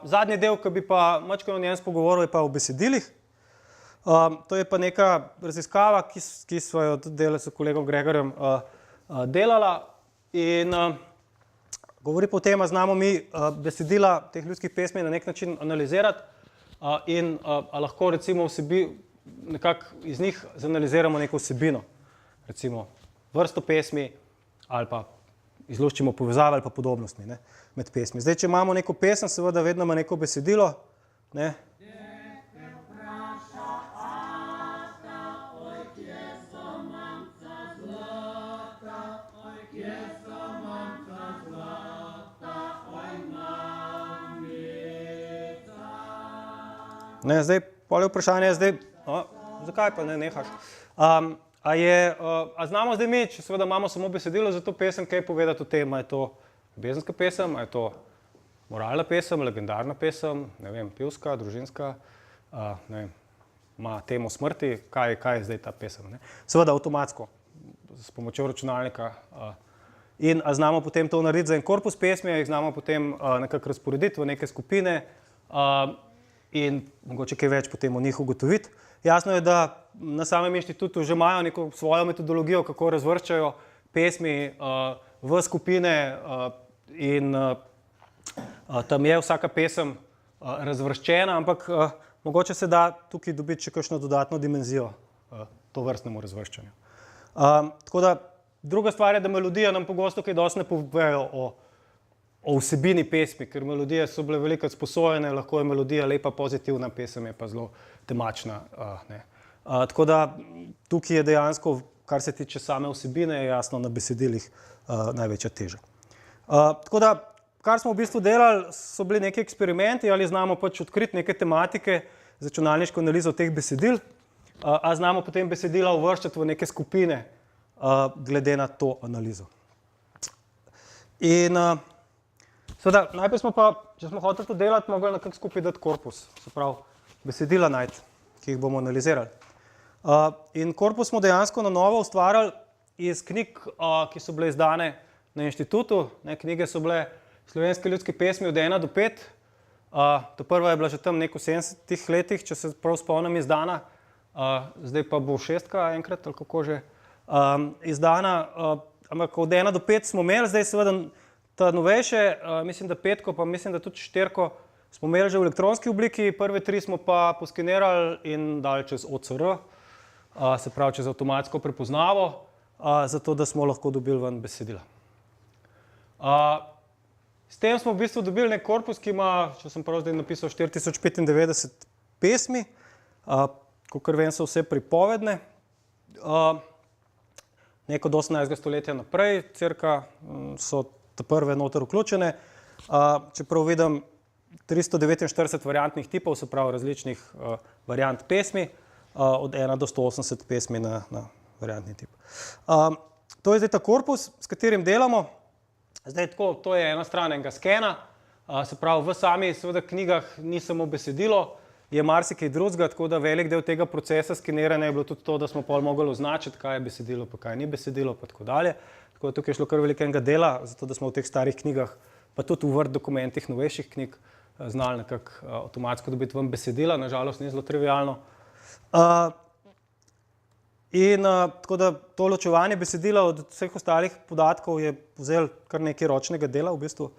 Zadnji del, ki bi pa malo o njem pogovoril, je pa o besedilih. To je pa neka raziskava, ki smo jo tudi delali s kolegom Gregorjem delala in govori po tem, znamo mi besedila teh ljudskih pesmi na nek način analizirati in lahko recimo nekako iz njih zanaliziramo neko vsebino, recimo vrsto pesmi ali pa izluščimo povezave ali pa podobnosti med pesmi. Zdaj, če imamo neko pesem, seveda vedno ima neko besedilo, ne? Ne, zdaj, pol je vprašanje, zakaj pa ne nehaš? A znamo zdaj mi, če seveda imamo samo besedilo za to pesem, kaj povedati o tem, je to ljubezenska pesem, je to moralna pesem, legendarna pesem, ne vem, pevska, družinska, ne vem, ima temo smrti, kaj je zdaj ta pesem, ne? Seveda avtomatsko, s pomočjo računalnika. In znamo potem to narediti za en korpus pesmi, jih znamo potem nekako razporediti v neke skupine, in mogoče kaj več potem o njih ugotoviti. Jasno je, da na samem inštitutu že imajo neko svojo metodologijo, kako razvrščajo pesmi v skupine in tam je vsaka pesem razvrščena, ampak mogoče se da tukaj dobiti še kakšno dodatno dimenzijo tovrstnemu razvrščanju. Tako da druga stvar je, da melodija nam pogosto kaj dosti ne povejo o vsebini pesmi, ker melodije so bile velikokrat sposojene, lahko je melodija lepa, pozitivna, pesem je pa zelo temačna. Tako da tukaj je dejansko, kar se tiče same vsebine, je jasno na besedilih največja teža. Tako da, kar smo v bistvu delali, so bili neki eksperimenti, ali znamo pač odkriti neke tematike za računalniško analizo teh besedil, a znamo potem besedila uvrščati v neke skupine glede na to analizo. In seveda, najprej smo pa, če smo hoteli to delati, mogli nekako skupaj dati korpus, se pravi, besedila najti, ki jih bomo analizirali. In korpus smo dejansko na novo ustvarjali iz knjig, ki so bile izdane na inštitutu. Knjige so bile Slovenske ljudske pesmi od 1 do 5. Ta prva je bila že tam v 70-ih letih, če se prav spomnim, izdana. Zdaj pa bo 6. enkrat, ali kako že, izdana. Ampak od 1 do 5 smo imeli, zdaj seveda ta novejše, mislim, da 5, pa mislim, da tudi 4 smo imeli že v elektronski obliki, prve 3 smo pa poskenirali in dali čez OCR, se pravi čez avtomatsko prepoznavo, zato da smo lahko dobili ven besedila. S tem smo v bistvu dobili nek korpus, ki ima, če sem prav zdaj napisal, 4095 pesmi, kakor vem, so vse pripovedne, neko do 18. stoletja naprej, cirka so prve noter vključene, čeprav vidim 349 variantnih tipov, se pravi različnih variant pesmi, od 1 do 180 pesmi na variantni tip. To je zdaj ta korpus, s katerim delamo. Zdaj tako, to je ena stran enega skena, se pravi v sami seveda knjigah ni samo besedilo, je marsikaj drugega, tako da velik del tega procesa skeniranja je bilo tudi to, da smo pol mogli označiti, kaj je besedilo, pa kaj ni besedilo, pa tako dalje. Tako da tukaj je šlo kar velikega dela, zato da smo v teh starih knjigah, pa tudi v Word dokumentih novejših knjig, znali nekako avtomatsko dobiti ven besedila, nažalost ni zelo trivialno. In tako da to ločevanje besedila od vseh ostalih podatkov je vzel kar nekaj ročnega dela v bistvu.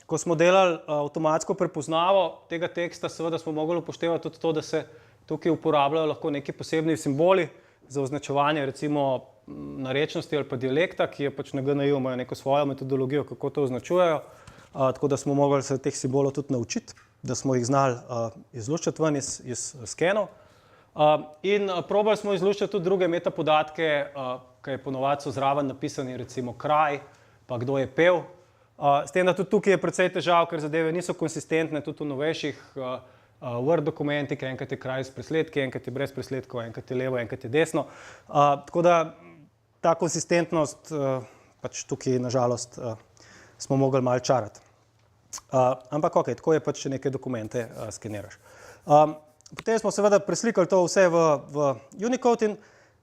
Ko smo delali avtomatsko prepoznavo tega teksta, seveda smo mogli upoštevati tudi to, da se tukaj uporabljajo lahko neki posebni simboli za označevanje recimo narečnosti ali pa dialekta, ki je pač na GNI imajo neko svojo metodologijo, kako to označujejo. Tako da smo mogli se teh simbolov tudi naučiti, da smo jih znali izluščati ven iz skenov. In probali smo izluščati tudi druge metapodatke, ki je ponovadi so zraven napisani recimo kraj, pa kdo je pel. S tem, da tudi tukaj je precej težav, ker zadeve niso konsistentne, tudi v novejših Word dokumentih, enkrat je kraj s presledki, enkrat je brez presledkov, enkrat je levo, enkrat je desno. Tako da ta konsistentnost pač tukaj nažalost smo mogli malo čarati. Ampak ok, tako je pač, če neke dokumente skeniraš. Potem smo seveda preslikali to vse v Unicode in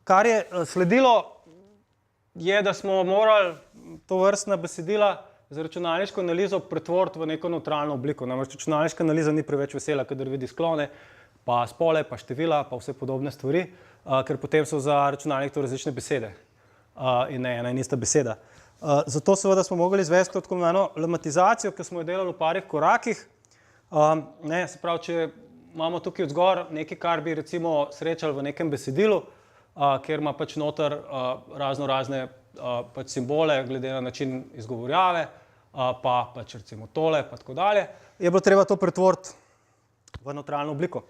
kar je sledilo, je, da smo morali to vrstna besedila za računalniško analizo pretvoriti v neko nevtralno obliko. Namreč računalniška analiza ni preveč vesela, kadar vidi sklone, pa spole, pa števila, pa vse podobne stvari, ker potem so za računalnik to različne besede in ne ena in ista beseda. Zato seveda smo mogli izvesti tako imenovano lematizacijo, ki smo jo delali v parih korakih. Se pravi, če imamo tukaj odzgor nekaj, kar bi recimo srečali v nekem besedilu, kjer ima pač noter razne pač simbole glede na način izgovorjave, pa pač recimo tole, pa tako dalje, je bilo treba to pretvoriti v nevtralno obliko.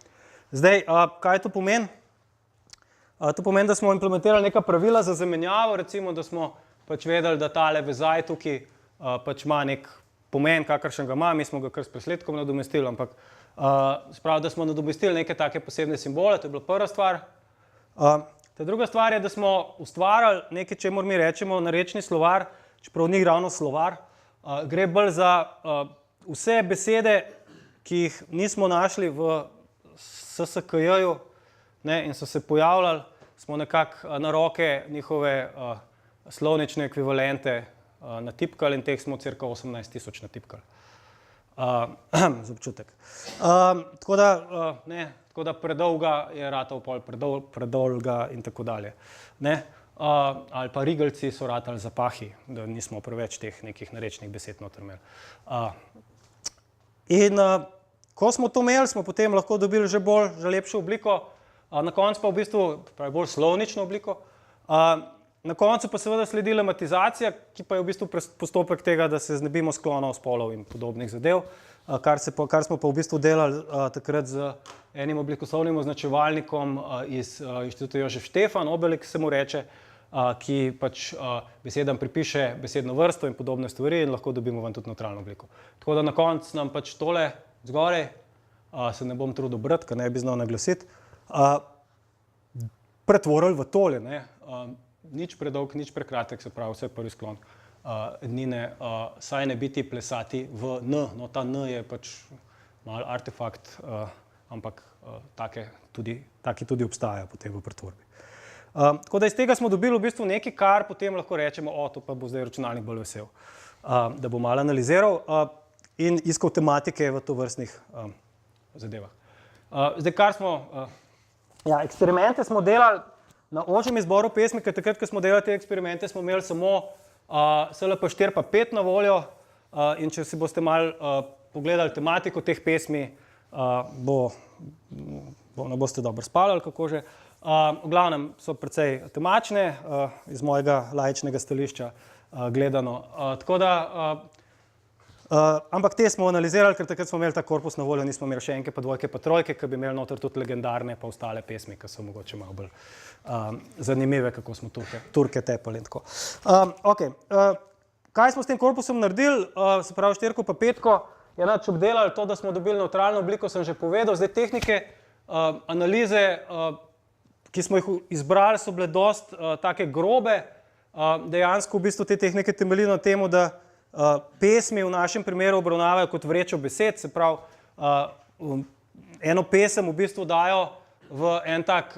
Zdaj, kaj to pomeni? To pomeni, da smo implementirali neka pravila za zamenjavo, recimo, da smo pač vedeli, da tale vezaj tukaj pač ima nek pomen, kakršen ga ima, mi smo ga kar s presledkom nadomestili, ampak spravi, da smo nadomestili neke take posebne simbole, to je bila prva stvar. Ta druga stvar je, da smo ustvarjali nekaj, čemur mi rečemo narečni slovar, čeprav ni ravno slovar, gre bolj za vse besede, ki jih nismo našli v SSKJ-ju in so se pojavljali, smo nekako na roke njihove slovnične ekvivalente natipkali in teh smo cirka 18.000 natipkali. Za občutek. Tako da predolga je ratal pol predolga in tako dalje. Ali pa rigelci so ratali zapahi, da nismo preveč teh nekih narečnih besed noter imeli. In ko smo to imeli, smo potem lahko dobili že lepšo obliko, na koncu pa v bistvu bolj slovnično obliko. Na koncu pa seveda sledi lematizacija, ki pa je v bistvu postopek tega, da se znebimo sklonov, spolov in podobnih zadev, kar smo pa v bistvu delali takrat z enim oblikoslovnim označevalnikom iz Inštituta Jožef Štefan, Obelik se mu reče, ki pač besedam pripiše besedno vrsto in podobne stvari in lahko dobimo ven tudi nevtralno obliko. Tako da na koncu nam pač tole zgoraj, se ne bom trudil brati, ker ne bi znal naglasiti, pretvorili v tole, nič predolg, nič prekratek, se pravi vse prvi sklon ednine, saj ne biti plesati v N. No, ta N je pač mal artefakt, ampak taki tudi obstajajo potem v pretvorbi. Tako da iz tega smo dobili v bistvu nekaj, kar potem lahko rečemo, to pa bo zdaj računalnik bolj vesel, da bo malo analiziral in iskal tematike v tovrstnih zadevah. Zdaj, kar smo, eksperimente smo delali na ožjem izboru pesmi, ker takrat, ko smo delali te eksperimente, smo imeli samo SLP 4 pa 5 na voljo in če si boste malo pogledali tematiko teh pesmi, ne boste dobro spali, kako že. V glavnem so precej temačne, iz mojega laičnega stališča gledano. Tako da, ampak te smo analizirali, ker takrat smo imeli ta korpus na voljo, nismo imeli še enke, pa dvojke, pa trojke, ki bi imeli noter tudi legendarne pa ostale pesmi, ki so mogoče malo bolj zanimive, kako smo Turke tepali in tako. Kaj smo s tem korpusom naredili, se pravi 4 pa 5, je nač obdelali to, da smo dobili nevtralno obliko, sem že povedal. Zdaj tehnike analize, ki smo jih izbrali, so bile dost take grobe. Dejansko v bistvu te tehnike temeljijo na temu, da pesmi v našem primeru obravnavajo kot vrečo besed, se pravi, eno pesem v bistvu dajo v en tak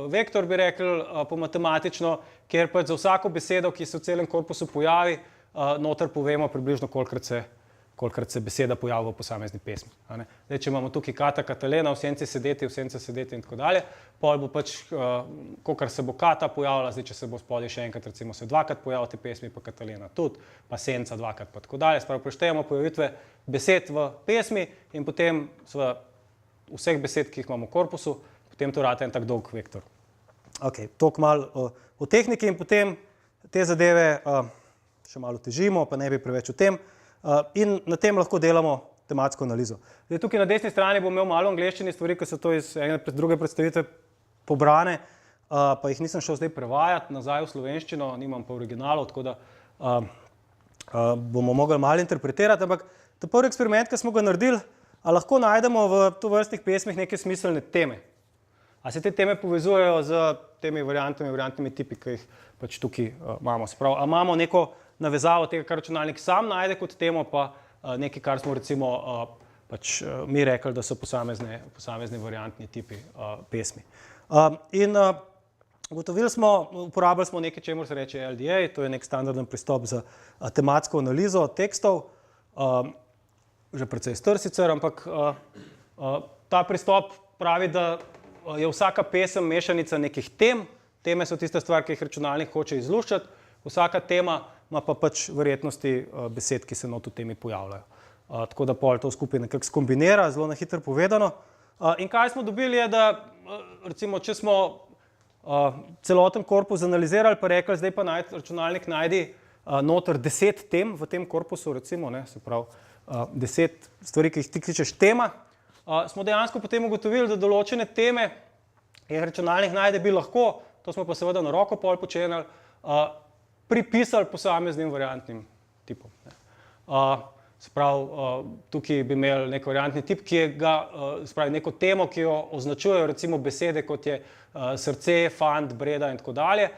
vektor, bi rekli, po matematično, kjer pač za vsako besedo, ki se v celem korpusu pojavi, noter povemo približno, kolikrat se beseda pojavi v posamezni pesmi. Zdaj, če imamo tukaj Kata, Katalena, v sence sedeti in tako dalje, pol bo pač, kolikor se bo Kata pojavila, zdaj, če se bo spodaj še enkrat, recimo se dvakrat pojavil te pesmi, pa Katalena tudi, pa senca dvakrat, pa tako dalje. Sprav preštejemo pojavitve besed v pesmi in potem vseh besed, ki jih imamo v korpusu, potem to rata en tak dolg vektor. Toliko malo o tehniki in potem te zadeve še malo težimo, pa ne bi preveč o tem. In na tem lahko delamo tematsko analizo. Zdaj, tukaj na desni strani bom imel malo angleščine stvari, ki so to iz ene druge predstavitve pobrane, pa jih nisem šel zdaj prevajati nazaj v slovenščino, nimam pa originalov, tako da bomo mogli malo interpretirati, ampak ta prvi eksperiment, ki smo ga naredili, lahko najdemo v tovrstnih pesmih neke smiselne teme. A se te teme povezujejo z temi variantnimi tipi, ki jih pač tukaj imamo. Sprav, a imamo neko navezavo tega, kar računalnik sam najde kot temo, pa nekaj, kar smo recimo pač mi rekli, da so posamezni variantni tipi pesmi. In uporabljali smo nekaj, čemur se reče LDA, to je nek standarden pristop za tematsko analizo tekstov, že precej star sicer, ampak ta pristop pravi, da je vsaka pesem mešanica nekih tem, teme so tista stvar, ki jih računalnik hoče izluščati, vsaka tema ima pa pač verjetnosti besed, ki se not v temi pojavljajo. Tako da pol to skupaj nekako skombinira, zelo na hitro povedano. In kaj smo dobili je, da recimo, če smo celoten korpus analizirali, pa rekli, zdaj pa računalnik najdi noter 10 tem v tem korpusu, recimo, se pravi 10 stvari, ki jih ti kličeš tema, smo dejansko potem ugotovili, da določene teme, ki jih računalnik najde, bi lahko, to smo pa seveda na roko pol počenjali, pripisali posameznim variantnim tipom. Se pravi, tukaj bi imeli nek variantni tip, ki je se pravi, neko temo, ki jo označujejo recimo besede, kot je srce, fant, breda in tako dalje.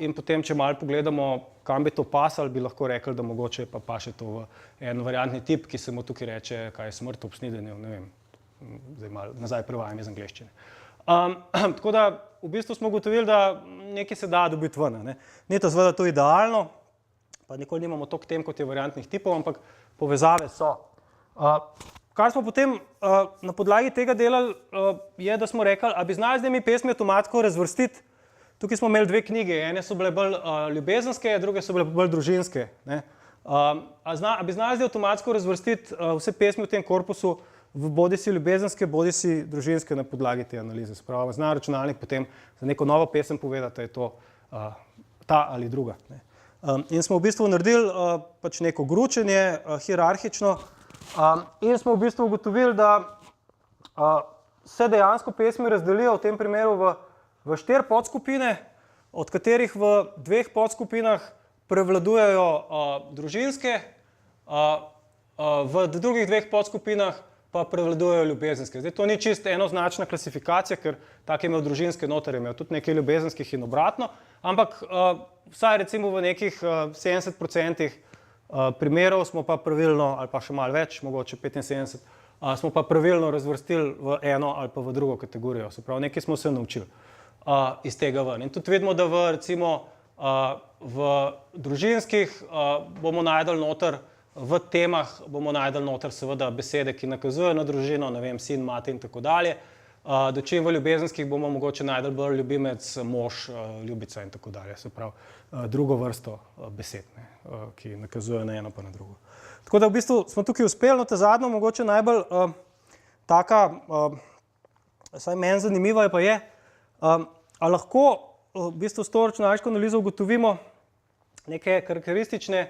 In potem, če malo pogledamo, kam bi to pasali, bi lahko rekli, da mogoče pa paše to v en variantni tip, ki se mu tukaj reče, kaj je smrt ob snidenju, ne vem, zdaj malo nazaj prevajam iz angleščine. Tako da v bistvu smo ugotovili, da nekaj se da dobiti ven. Ni to seveda to idealno, pa nikoli nimamo toliko tem, kot je variantnih tipov, ampak povezave so. Kar smo potem na podlagi tega delali, je, da smo rekli, a bi znali zdaj mi pesmi avtomatsko razvrstiti. Tukaj smo imeli dve knjige, ene so bile bolj ljubezenske, druge so bile bolj družinske. A bi znali zdaj avtomatsko razvrstiti vse pesmi v tem korpusu v bodisi ljubezenske, bodisi družinske na podlagi te analize. Spravo, zna računalnik potem za neko novo pesem povedati, da je to ta ali druga. In smo v bistvu naredili pač neko gručenje, hierarhično, in smo v bistvu ugotovili, da se dejansko pesmi razdelijo v tem primeru v 4 podskupine, od katerih v 2 podskupinah prevladujejo družinske, v drugih 2 podskupinah pa prevladujejo ljubezenske. Zdaj, to ni čisto enoznačna klasifikacija, ker tak je imel družinske noter, je imel tudi nekaj ljubezenskih in obratno, ampak vsaj recimo v nekih 70% primerov smo pa pravilno, ali pa še malo več, mogoče 75%, smo pa pravilno razvrstili v eno ali pa v drugo kategorijo. Se pravi, nekaj smo se naučili iz tega ven. In tudi vidimo, da recimo v družinskih bomo najdel noter, v temah bomo najdel noter seveda besede, ki nakazujejo na družino, ne vem, sin, mati in tako dalje. Dočim v ljubezenskih bomo mogoče najdel bolj ljubimec, mož, ljubica in tako dalje. Se pravi, drugo vrsto besed, ki nakazujejo na eno pa na drugo. Tako da v bistvu smo tukaj uspeli, no ta zadnja mogoče najbolj taka, vsaj meni zanimiva je pa je, a lahko v bistvu s to računalniško analizo ugotovimo neke karakteristične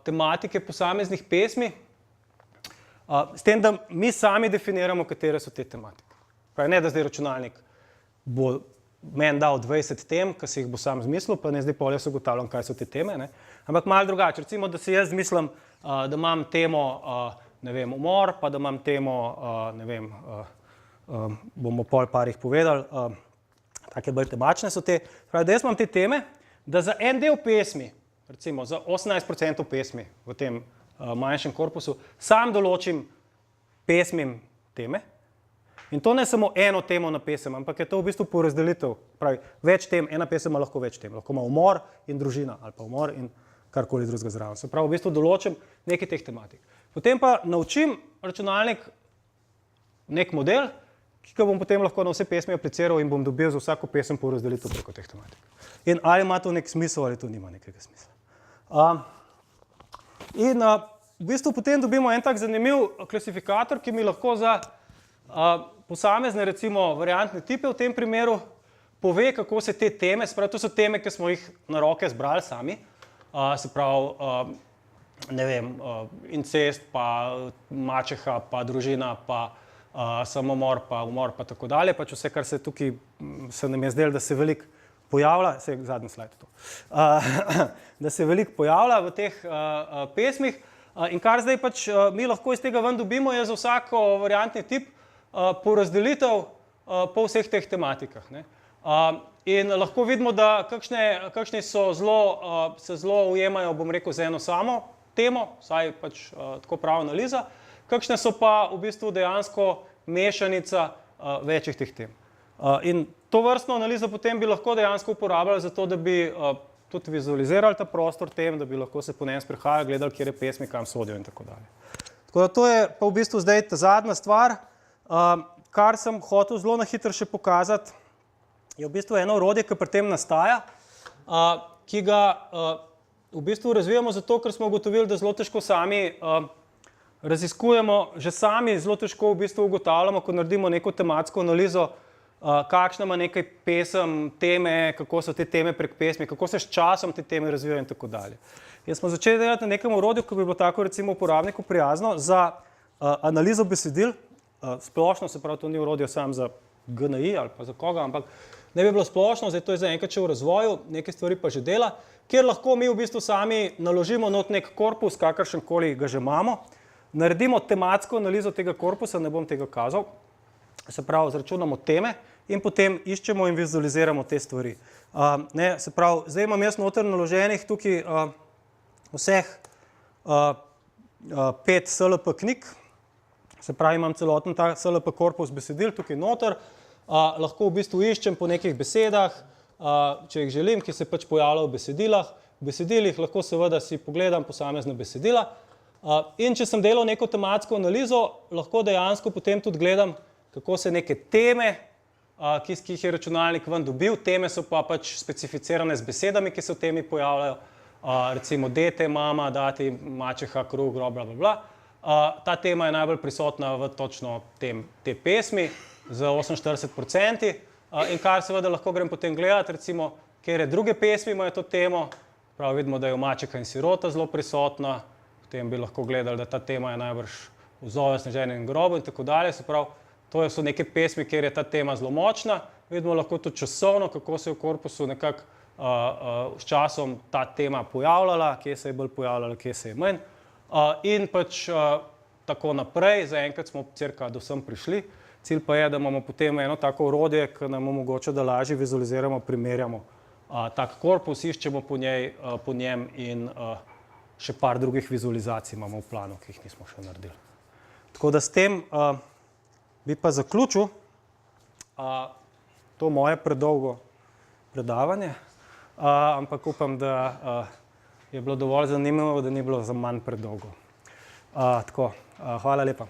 tematike posameznih pesmi, s tem, da mi sami definiramo, katere so te tematike. Pravi, ne, da zdaj računalnik bo meni dal 20 tem, ki si jih bo sam zmislil, pa ne zdaj pol jaz ugotavljam, kaj so te teme, ampak malo drugače. Recimo, da si jaz mislim, da imam temo, ne vem, umor, pa da imam temo, ne vem, bomo pol par jih povedali, take bolj temačne so te. Pravi, da jaz imam te teme, da za en del pesmi, recimo za 18% pesmi v tem manjšem korpusu, sam določim pesmim teme. In to ne samo eno temo na pesem, ampak je to v bistvu porazdelitev. Pravi, več tem, ena pesem ima lahko več tem. Lahko ima umor in družina, ali pa umor in karkoli drugega zraven. Se pravi, v bistvu določim nekaj teh tematik. Potem pa naučim računalnik nek model, ki ga bom potem lahko na vse pesmi apliciral in bom dobil za vsako pesem porazdelitev preko teh tematik. In ali ima to nek smisel, ali to nima nekega smisla. In v bistvu potem dobimo en tak zanimiv klasifikator, ki mi lahko za posamezne recimo variantne tipe v tem primeru pove, kako se te teme, se pravi, to so teme, ki smo jih na roke zbrali sami, se pravi, ne vem, incest, pa mačeha, pa družina, pa samomor, pa umor, pa tako dalje, pač vse, kar se tukaj se nam je zdelo, da se veliko pojavlja, se je zadnji slajd to, da se veliko pojavlja v teh pesmih in kar zdaj pač mi lahko iz tega ven dobimo, je za vsako variantni tip porazdelitev po vseh teh tematikah. In lahko vidimo, da kakšni so se zelo ujemajo, bom rekel, z eno samo temo, vsaj pač tako pravi analiza, kakšne so pa v bistvu dejansko mešanica večjih teh tem. In to vrstno analizo potem bi lahko dejansko uporabljali za to, da bi tudi vizualizirali ta prostor tem, da bi lahko se po njem sprehajali, gledali, kjer je pesmi, kam sodijo in tako dalje. Tako da to je pa v bistvu zdaj ta zadnja stvar, kar sem hotel zelo na hitro še pokazati, je v bistvu eno orodje, ki pri tem nastaja, ki ga v bistvu razvijamo zato, ker smo ugotovili, da zelo težko sami raziskujemo, že sami zelo težko v bistvu ugotavljamo, ko naredimo neko tematsko analizo, kakšna ima nekaj pesem, teme, kako so te teme prek pesmi, kako se s časom te teme razvijajo in tako dalje. Jaz smo začeli delati na nekem orodju, ki bi bilo tako recimo uporabniku prijazno za analizo besedil, splošno, se pravi, to ni orodje sam za GNI ali pa za koga, ampak ne bi bilo splošno, zdaj to je zaenkrat še v razvoju, neke stvari pa že dela, kjer lahko mi v bistvu sami naložimo not nek korpus, kakršenkoli ga že imamo, naredimo tematsko analizo tega korpusa, ne bom tega kazal, se pravi, zračunamo teme in potem iščemo in vizualiziramo te stvari. Se pravi, zdaj imam jaz noter naloženih tukaj vseh 5 SLP knjig, se pravi, imam celoten ta SLP korpus besedil tukaj noter, lahko v bistvu iščem po nekih besedah, če jih želim, ki se pač pojavljajo v besedilah. V besedilih lahko seveda si pogledam posamezna besedila in če sem delal neko tematsko analizo, lahko dejansko potem tudi gledam, kako se neke teme, ki jih je računalnik ven dobil, teme so pa pač specificirane z besedami, ki se v temi pojavljajo, recimo dete, mama, dati, mačeha, kruh, grob, bla, bla, bla. Ta tema je najbolj prisotna v točno te pesmi z 48%, in kar seveda lahko grem potem gledati, recimo, kjer druge pesmi imajo to temo, prav vidimo, da je mačeha in sirota zelo prisotna, potem bi lahko gledali, da ta tema je najbrž v Zove sneženem grobu in tako dalje, se pravi, to so neke pesmi, kjer je ta tema zelo močna, vidimo lahko tudi časovno, kako se je v korpusu nekako s časom ta tema pojavljala, kje se je bolj pojavljala, kje se je manj, in pač tako naprej, zaenkrat smo cirka do sem prišli. Cilj pa je, da imamo potem eno tako orodje, ki nam omogoča, da lažje vizualiziramo, primerjamo tak korpus, iščemo po njem in še par drugih vizualizacij imamo v planu, ki jih nismo še naredili. Tako da s tem bi pa zaključil to moje predolgo predavanje, ampak upam, da je bilo dovolj zanimivo, da ni bilo za manj predolgo. Tako, hvala lepa.